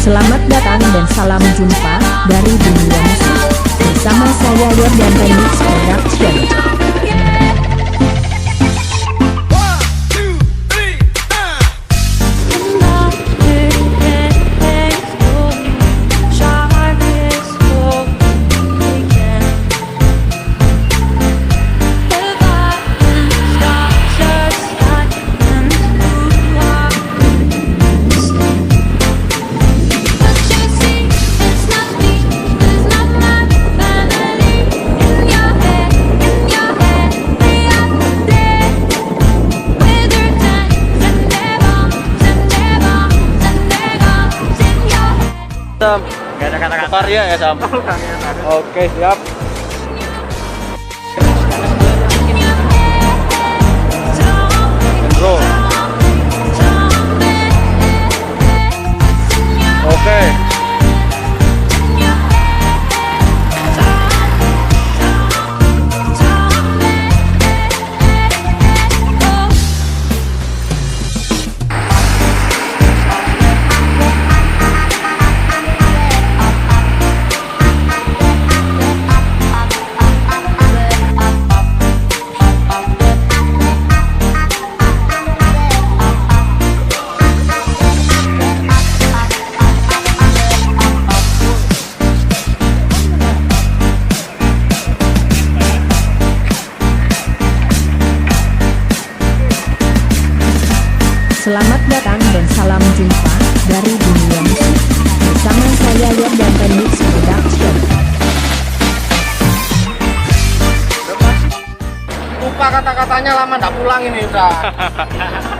Selamat datang dan salam jumpa dari dunia musik bersama saya Yor dan Remix Production. Sam, Gak ada kata-kata. karya ya Sam. Oke, siap. Bro. Oke. Selamat datang dan salam jumpa dari dunia musik bersama saya Yor dan Remix Production. Lupa kata-katanya lama ndak pulang ini udah.